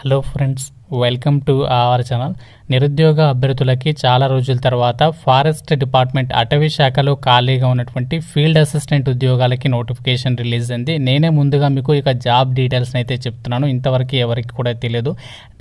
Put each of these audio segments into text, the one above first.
Hello friends, welcome to our channel. నిరుద్యోగ అభ్యర్థులకి చాలా రోజుల తర్వాత ఫారెస్ట్ డిపార్ట్మెంట్ అటవీ శాఖలో ఖాళీగా ఉన్నటువంటి ఫీల్డ్ అసిస్టెంట్ ఉద్యోగాలకి నోటిఫికేషన్ రిలీజ్ అయింది. నేనే ముందుగా మీకు ఇక జాబ్ డీటెయిల్స్ని అయితే చెప్తున్నాను. ఇంతవరకు ఎవరికి కూడా తెలియదు.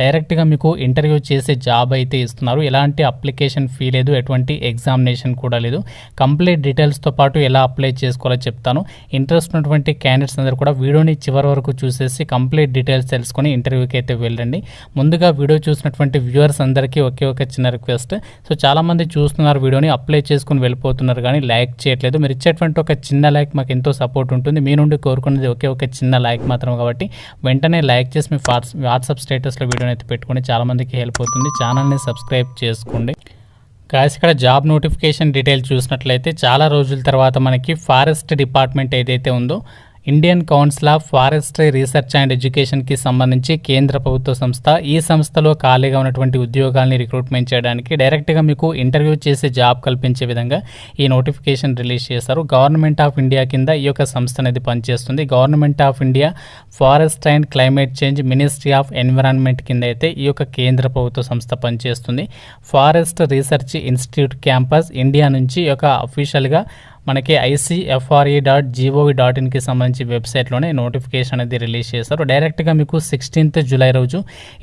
డైరెక్ట్గా మీకు ఇంటర్వ్యూ చేసే జాబ్ అయితే ఇస్తున్నారు. ఎలాంటి అప్లికేషన్ ఫీ లేదు, ఎటువంటి ఎగ్జామినేషన్ కూడా లేదు. కంప్లీట్ డీటెయిల్స్తో పాటు ఎలా అప్లై చేసుకోవాలో చెప్తాను. ఇంట్రెస్ట్ ఉన్నటువంటి క్యాండిడేట్స్ అందరూ కూడా వీడియోని చివరి వరకు చూసేసి కంప్లీట్ డీటెయిల్స్ తెలుసుకొని ఇంటర్వ్యూకి అయితే వెళ్ళండి. ముందుగా వీడియో చూసినటువంటి వ్యూవర్స్ అందరికీ ఒకే ఒక చిన్న రిక్వెస్ట్. సో చాలామంది చూస్తున్నారు వీడియోని, అప్లై చేసుకుని వెళ్ళిపోతున్నారు కానీ లైక్ చేయట్లేదు. మీరు ఇచ్చేటువంటి ఒక చిన్న లైక్ మాకు ఎంతో సపోర్ట్ ఉంటుంది. మీ నుండి కోరుకునేది ఒకే ఒక చిన్న లైక్ మాత్రం. కాబట్టి వెంటనే లైక్ చేసి మీ వాట్సాప్ స్టేటస్లో వీడియోని అయితే పెట్టుకోండి. చాలామందికి హెల్ప్ అవుతుంది. ఛానల్ని సబ్స్క్రైబ్ చేసుకోండి. గాయస్, ఇక్కడ జాబ్ నోటిఫికేషన్ డీటెయిల్ చూసినట్లయితే చాలా రోజుల తర్వాత మనకి ఫారెస్ట్ డిపార్ట్మెంట్ ఏదైతే ఉందో Indian council of forestry research and ఎడ్యుకేషన్కి సంబంధించి కేంద్ర ప్రభుత్వ సంస్థ. ఈ సంస్థలో ఖాళీగా ఉన్నటువంటి ఉద్యోగాల్ని రిక్రూట్మెంట్ చేయడానికి డైరెక్ట్గా మీకు ఇంటర్వ్యూ చేసి జాబ్ కల్పించే విధంగా ఈ నోటిఫికేషన్ రిలీజ్ చేశారు. గవర్నమెంట్ ఆఫ్ ఇండియా కింద ఈ యొక్క సంస్థ అనేది పనిచేస్తుంది. Government of India forest and climate change ministry of environment కింద అయితే ఈ యొక్క కేంద్ర ప్రభుత్వ సంస్థ పనిచేస్తుంది. Forest research institute campus India నుంచి ఈ యొక్క అఫీషియల్గా మనకి ICFRE.gov.inకి సంబంధించి వెబ్సైట్లోనే నోటిఫికేషన్ అనేది రిలీజ్ చేశారు. డైరెక్ట్గా మీకు 16th జూలై రోజు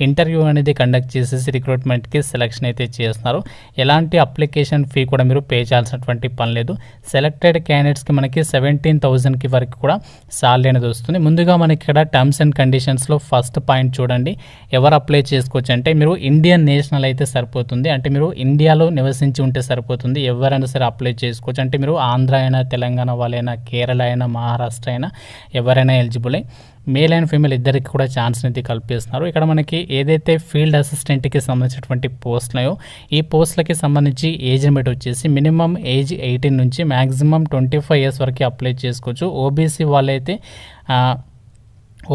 ఇంటర్వ్యూ అనేది కండక్ట్ చేసేసి రిక్రూట్మెంట్కి సెలెక్షన్ అయితే చేస్తున్నారు. ఎలాంటి అప్లికేషన్ ఫీ కూడా మీరు పే చేయాల్సినటువంటి పని లేదు. సెలెక్టెడ్ క్యాండిడేట్స్కి మనకి 17,000కి వరకు కూడా సాలరీ అనేది వస్తుంది. ముందుగా మనకి ఇక్కడ టర్మ్స్ అండ్ కండిషన్స్లో ఫస్ట్ పాయింట్ చూడండి. ఎవరు అప్లై చేసుకోవచ్చు అంటే మీరు ఇండియన్ నేషనల్ అయితే సరిపోతుంది. అంటే మీరు ఇండియాలో నివసించి ఉంటే సరిపోతుంది. ఎవరైనా సరే అప్లై చేసుకోవచ్చు. అంటే మీరు ఆంధ్ర అయినా, తెలంగాణ వాళ్ళైనా, కేరళ అయినా, మహారాష్ట్ర అయినా ఎవరైనా ఎలిజిబుల్. మేల్ అండ్ ఫీమేల్ ఇద్దరికి కూడా ఛాన్స్ అనేది కల్పిస్తున్నారు. ఇక్కడ మనకి ఏదైతే ఫీల్డ్ అసిస్టెంట్కి సంబంధించినటువంటి పోస్టులున్నాయో ఈ పోస్టులకి సంబంధించి ఏజ్ లిమిట్ వచ్చేసి మినిమం ఏజ్ 18 నుంచి మ్యాక్సిమం 25 ఇయర్స్ వరకు అప్లై చేసుకోవచ్చు.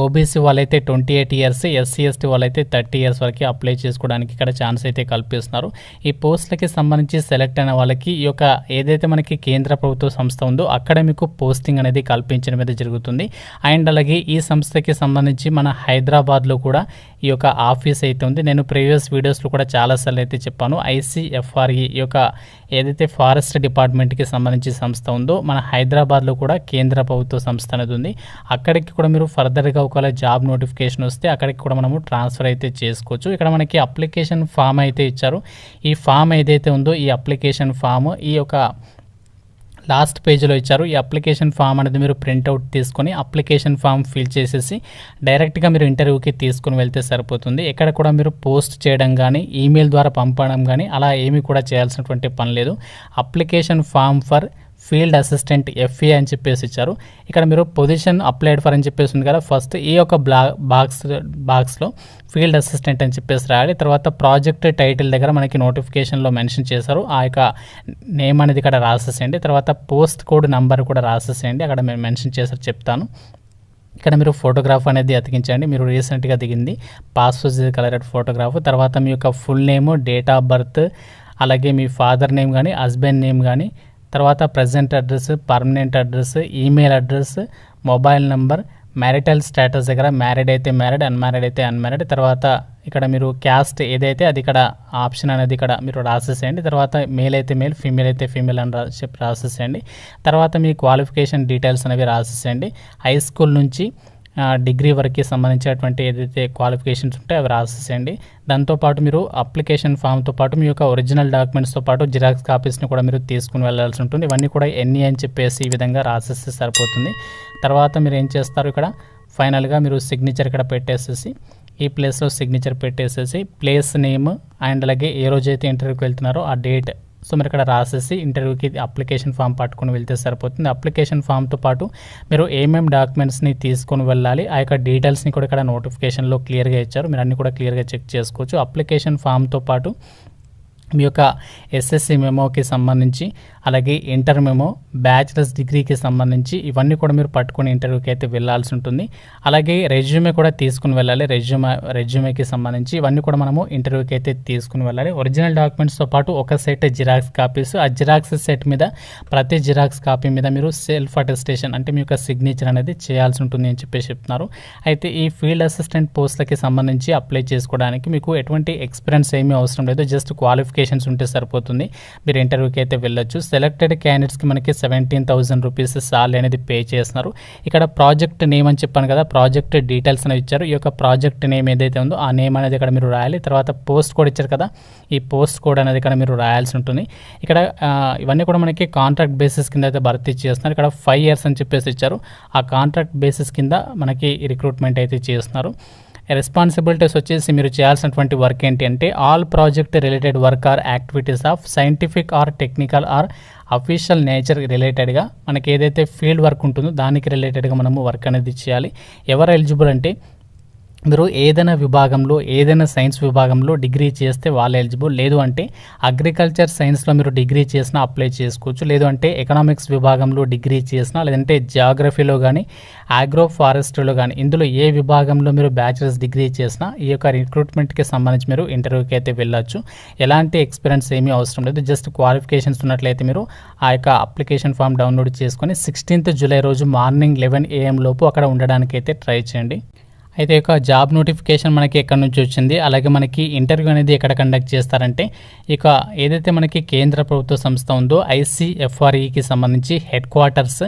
ఓబీసీ వాళ్ళైతే 28 ఇయర్స్, SC/ST వాళ్ళైతే 30 ఇయర్స్ వరకు అప్లై చేసుకోవడానికి ఇక్కడ ఛాన్స్ అయితే కల్పిస్తున్నారు. ఈ పోస్టులకి సంబంధించి సెలెక్ట్ అయిన వాళ్ళకి ఈ యొక్క ఏదైతే మనకి కేంద్ర ప్రభుత్వ సంస్థ ఉందో అక్కడ మీకు పోస్టింగ్ అనేది కల్పించడం అయితే జరుగుతుంది. అండ్ అలాగే ఈ సంస్థకి సంబంధించి మన హైదరాబాద్లో కూడా ఈ యొక్క ఆఫీస్ అయితే ఉంది. నేను ప్రీవియస్ వీడియోస్లో కూడా చాలాసార్లు అయితే చెప్పాను. ICFRE ఈ యొక్క ఏదైతే ఫారెస్ట్ డిపార్ట్మెంట్కి సంబంధించి సంస్థ ఉందో మన హైదరాబాద్లో కూడా కేంద్ర ప్రభుత్వ సంస్థ అనేది ఉంది. అక్కడికి కూడా మీరు ఫర్దర్గా ఒకవేళ జాబ్ నోటిఫికేషన్ వస్తే అక్కడికి కూడా మనము ట్రాన్స్ఫర్ అయితే చేసుకోవచ్చు. ఇక్కడ మనకి అప్లికేషన్ ఫామ్ అయితే ఇచ్చారు. ఈ ఫామ్ ఏదైతే ఉందో ఈ అప్లికేషన్ ఫామ్ ఈ యొక్క లాస్ట్ పేజ్లో ఇచ్చారు. ఈ అప్లికేషన్ ఫామ్ అనేది మీరు ప్రింట్అవుట్ తీసుకొని అప్లికేషన్ ఫామ్ ఫిల్ చేసేసి డైరెక్ట్గా మీరు ఇంటర్వ్యూకి తీసుకుని వెళ్తే సరిపోతుంది. ఎక్కడ కూడా మీరు పోస్ట్ చేయడం కానీ ఈమెయిల్ ద్వారా పంపడం కానీ అలా ఏమీ కూడా చేయాల్సినటువంటి పని లేదు. Application form for field assistant FA అని చెప్పేసి ఇచ్చారు. ఇక్కడ మీరు పొజిషన్ అప్లైడ్ ఫర్ అని చెప్పేసి ఉంది కదా, ఫస్ట్ ఈ యొక్క బాక్స్లో ఫీల్డ్ అసిస్టెంట్ అని చెప్పేసి రాయాలి. తర్వాత ప్రాజెక్ట్ టైటిల్ దగ్గర మనకి నోటిఫికేషన్లో మెన్షన్ చేశారు. ఆ యొక్క నేమ్ అనేది ఇక్కడ రాసేసేయండి. తర్వాత పోస్ట్ కోడ్ నెంబర్ కూడా రాసేసేయండి. అక్కడ మేము మెన్షన్ చేశారు చెప్తాను. ఇక్కడ మీరు ఫోటోగ్రాఫ్ అనేది అతికించండి. మీరు రీసెంట్గా దిగింది పాస్పోర్ట్ కలర్ ఫోటోగ్రాఫ్. తర్వాత మీ యొక్క full name, date of birth, అలాగే మీ ఫాదర్ నేమ్ కానీ హస్బెండ్ నేమ్ కానీ, తర్వాత present address, permanent address, email address, mobile number, marital status దగ్గర మ్యారీడ్ అయితే మ్యారీడ్, అన్మ్యారీడ్ అయితే అన్మ్యారీడ్. తర్వాత ఇక్కడ మీరు క్యాస్ట్ ఏదైతే అది ఇక్కడ ఆప్షన్ అనేది ఇక్కడ మీరు రాసేసేయండి. తర్వాత మేల్ అయితే మేల్, ఫీమేల్ అయితే ఫీమేల్ అని చెప్పి రాసేసేయండి. తర్వాత మీ క్వాలిఫికేషన్ డీటెయిల్స్ అనేవి రాసేసేయండి. హై స్కూల్ నుంచి డిగ్రీ వరకు సంబంధించినటువంటి ఏదైతే క్వాలిఫికేషన్స్ ఉంటాయో అవి రాసేసేయండి. దాంతోపాటు మీరు అప్లికేషన్ ఫామ్తో పాటు మీ యొక్క ఒరిజినల్ డాక్యుమెంట్స్తో పాటు జిరాక్స్ కాపీస్ని కూడా మీరు తీసుకుని వెళ్ళాల్సి ఉంటుంది. ఇవన్నీ కూడా NE అని చెప్పేసి ఈ విధంగా రాసేస్తే సరిపోతుంది. తర్వాత మీరు ఏం చేస్తారు, ఇక్కడ ఫైనల్గా మీరు సిగ్నేచర్ ఇక్కడ పెట్టేసేసి ఈ ప్లేస్లో సిగ్నేచర్ పెట్టేసేసి ప్లేస్ నేమ్ అండ్ అలాగే ఏ రోజైతే ఇంటర్వ్యూకి వెళ్తున్నారో ఆ డేట్ సో మీరు ఇక్కడ రాసేసి ఇంటర్వ్యూకి అప్లికేషన్ ఫామ్ పట్టుకొని వెళ్తే సరిపోతుంది. అప్లికేషన్ ఫామ్తో పాటు మీరు ఏమేమి డాక్యుమెంట్స్ని తీసుకొని వెళ్ళాలి ఆ యొక్క డీటెయిల్స్ని కూడా ఇక్కడ నోటిఫికేషన్లో క్లియర్గా ఇచ్చారు. మీరు అన్నీ కూడా క్లియర్గా చెక్ చేసుకోవచ్చు. అప్లికేషన్ ఫామ్తో పాటు మీ యొక్క ఎస్ఎస్సి మెమోకి సంబంధించి, అలాగే ఇంటర్ మెమో, బ్యాచిలర్స్ డిగ్రీకి సంబంధించి ఇవన్నీ కూడా మీరు పట్టుకొని ఇంటర్వ్యూకి అయితే వెళ్ళాల్సి ఉంటుంది. అలాగే రెజ్యూమే కూడా తీసుకుని వెళ్ళాలి. రెజ్యూమేకి సంబంధించి ఇవన్నీ కూడా మనము ఇంటర్వ్యూకి అయితే తీసుకుని వెళ్ళాలి. ఒరిజినల్ డాక్యుమెంట్స్తో పాటు ఒక సెట్ జిరాక్స్ కాపీస్, ఆ జిరాక్స్ సెట్ మీద ప్రతి జిరాక్స్ కాపీ మీద మీరు సెల్ఫ్ అటెస్టేషన్ అంటే మీ యొక్క సిగ్నేచర్ అనేది చేయాల్సి ఉంటుంది అని చెప్పేసి చెప్తున్నారు. అయితే ఈ ఫీల్డ్ అసిస్టెంట్ పోస్టులకి సంబంధించి అప్లై చేసుకోవడానికి మీకు ఎటువంటి ఎక్స్పీరియన్స్ ఏమీ అవసరం లేదు. జస్ట్ క్వాలిఫికేషన్స్ ఉంటే సరిపోతుంది. మీరు ఇంటర్వ్యూకి అయితే వెళ్ళొచ్చు. సెలెక్టెడ్ క్యాండిడేట్స్కి మనకి 17,000 రూపీస్ సాలరీ అనేది పే చేస్తున్నారు. ఇక్కడ ప్రాజెక్ట్ నేమ్ అని చెప్పాను కదా, ప్రాజెక్ట్ డీటెయిల్స్ అనేవి ఇచ్చారు. ఈ యొక్క ప్రాజెక్ట్ నేమ్ ఏదైతే ఉందో ఆ నేమ్ అనేది ఇక్కడ మీరు రాయాలి. తర్వాత పోస్ట్ కోడ్ ఇచ్చారు కదా, ఈ పోస్ట్ కోడ్ అనేది ఇక్కడ మీరు రాయాల్సి ఉంటుంది. ఇక్కడ ఇవన్నీ కూడా మనకి కాంట్రాక్ట్ బేసిస్ కింద అయితే భర్తీ చేస్తున్నారు. ఇక్కడ 5 years అని చెప్పేసి ఇచ్చారు. ఆ కాంట్రాక్ట్ బేసిస్ కింద మనకి రిక్రూట్మెంట్ అయితే చేస్తున్నారు. రెస్పాన్సిబిలిటీస్ వచ్చేసి మీరు చేయాల్సినటువంటి వర్క్ ఏంటి అంటే all project related work or activities of scientific or technical or official nature రిలేటెడ్గా మనకి ఏదైతే ఫీల్డ్ వర్క్ ఉంటుందో దానికి రిలేటెడ్గా మనము వర్క్ అనేది చేయాలి. ఎవరు ఎలిజిబుల్ అంటే మీరు ఏదైనా విభాగంలో, ఏదైనా సైన్స్ విభాగంలో డిగ్రీ చేస్తే వాళ్ళు ఎలిజిబుల్. లేదు అంటే అగ్రికల్చర్ సైన్స్లో మీరు డిగ్రీ చేసినా అప్లై చేసుకోవచ్చు. లేదు అంటే ఎకనామిక్స్ విభాగంలో డిగ్రీ చేసినా, లేదంటే జాగ్రఫీలో కానీ ఆగ్రో ఫారెస్ట్రీలో కానీ ఇందులో ఏ విభాగంలో మీరు బ్యాచిలర్స్ డిగ్రీ చేసినా ఈ యొక్క రిక్రూట్మెంట్కి సంబంధించి మీరు ఇంటర్వ్యూకి అయితే వెళ్ళొచ్చు. ఎలాంటి ఎక్స్పీరియన్స్ ఏమీ అవసరం లేదు. జస్ట్ క్వాలిఫికేషన్స్ ఉన్నట్లయితే మీరు ఆ యొక్క అప్లికేషన్ ఫామ్ డౌన్లోడ్ చేసుకొని 16th July రోజు మార్నింగ్ 11 AM లోపు అక్కడ ఉండడానికి అయితే ట్రై చేయండి. అయితే ఈ యొక్క జాబ్ నోటిఫికేషన్ మనకి ఎక్కడి నుంచి వచ్చింది, అలాగే మనకి ఇంటర్వ్యూ అనేది ఎక్కడ కండక్ట్ చేస్తారంటే ఇక ఏదైతే మనకి కేంద్ర ప్రభుత్వ సంస్థ ఉందో ICFREకి సంబంధించి headquarters,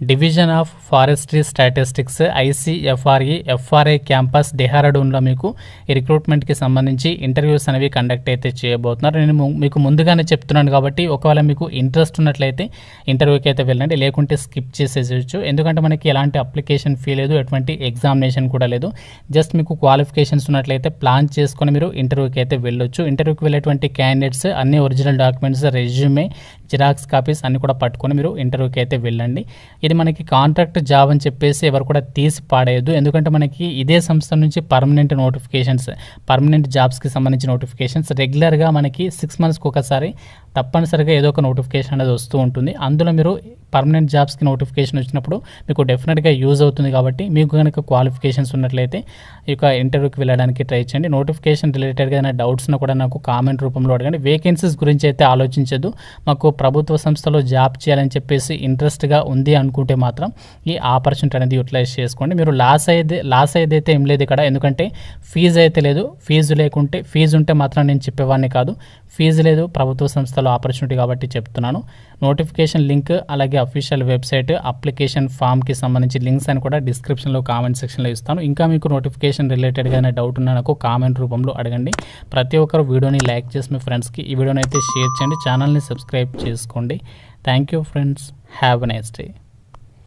division of forestry statistics, ICFRE FRA campus డెహ్రాడూన్లో మీకు ఈ రిక్రూట్మెంట్కి సంబంధించి ఇంటర్వ్యూస్ అనేవి కండక్ట్ అయితే చేయబోతున్నారు. నేను మీకు ముందుగానే చెప్తున్నాను కాబట్టి ఒకవేళ మీకు ఇంట్రెస్ట్ ఉన్నట్లయితే ఇంటర్వ్యూకి అయితే వెళ్ళండి, లేకుంటే స్కిప్ చేసేయచ్చు. ఎందుకంటే మనకి ఎలాంటి అప్లికేషన్ ఫీ లేదు, ఎటువంటి ఎగ్జామినేషన్ కూడా లేదు. జస్ట్ మీకు క్వాలిఫికేషన్స్ ఉన్నట్లయితే ప్లాన్ చేసుకొని మీరు ఇంటర్వ్యూకి అయితే వెళ్ళొచ్చు. ఇంటర్వ్యూకి వెళ్ళేటువంటి క్యాండిడేట్స్ అన్ని original documents, resume, xerox copies అన్ని కూడా పట్టుకొని మీరు ఇంటర్వ్యూకి అయితే వెళ్ళండి. ఇది మనకి కాంట్రాక్ట్ జాబ్ అని చెప్పేసి ఎవరు కూడా తీసి పాడేయద్దు. ఎందుకంటే మనకి ఇదే సంస్థ నుంచి పర్మనెంట్ జాబ్స్కి సంబంధించిన నోటిఫికేషన్స్ రెగ్యులర్గా మనకి 6 monthsకి ఒకసారి తప్పనిసరిగా ఏదో ఒక నోటిఫికేషన్ అనేది వస్తూ ఉంటుంది. అందులో మీరు పర్మనెంట్ జాబ్స్కి నోటిఫికేషన్ వచ్చినప్పుడు మీకు డెఫినెట్గా యూజ్ అవుతుంది. కాబట్టి మీకు కనుక క్వాలిఫికేషన్స్ ఉన్నట్లయితే ఈ యొక్క ఇంటర్వ్యూకి వెళ్ళడానికి ట్రై చేయండి. నోటిఫికేషన్ రిలేటెడ్గా ఏదైనా డౌట్స్ను కూడా నాకు కామెంట్ రూపంలో అడగండి. వేకెన్సీస్ గురించి అయితే ఆలోచించద్దు. మాకు ప్రభుత్వ సంస్థలో జాబ్ చేయాలని చెప్పేసి ఇంట్రెస్ట్గా ఉంది అనుకుంటే మాత్రం ఈ ఆపర్చునిటీ అనేది యూటిలైజ్ చేసుకోండి. మీరు లాస్ అయ్యేదైతే ఏం లేదు ఇక్కడ. ఎందుకంటే ఫీజు అయితే లేదు. ఫీజు ఉంటే మాత్రం నేను చెప్పేవాడిని కాదు. ఫీజు లేదు, ప్రభుత్వ సంస్థలో ఆపర్చునిటీ కాబట్టి చెప్తున్నాను. నోటిఫికేషన్ లింక్, అలాగే అఫీషియల్ వెబ్సైట్, అప్లికేషన్ ఫామ్కి సంబంధించి లింక్స్ అని కూడా డిస్క్రిప్షన్లో కామెంట్ సెక్షన్లో ఇస్తాను. ఇంకా మీకు నోటిఫికేషన్ రిలేటెడ్గా డౌట్ ఉన్నా నాకు కామెంట్ రూపంలో అడగండి. ప్రతి ఒక్కరు వీడియోని లైక్ చేసి మీ ఫ్రెండ్స్కి ఈ వీడియోని అయితే షేర్ చేయండి. ఛానల్ని సబ్స్క్రైబ్ చేసుకోండి. Thank you friends. Have a nice day.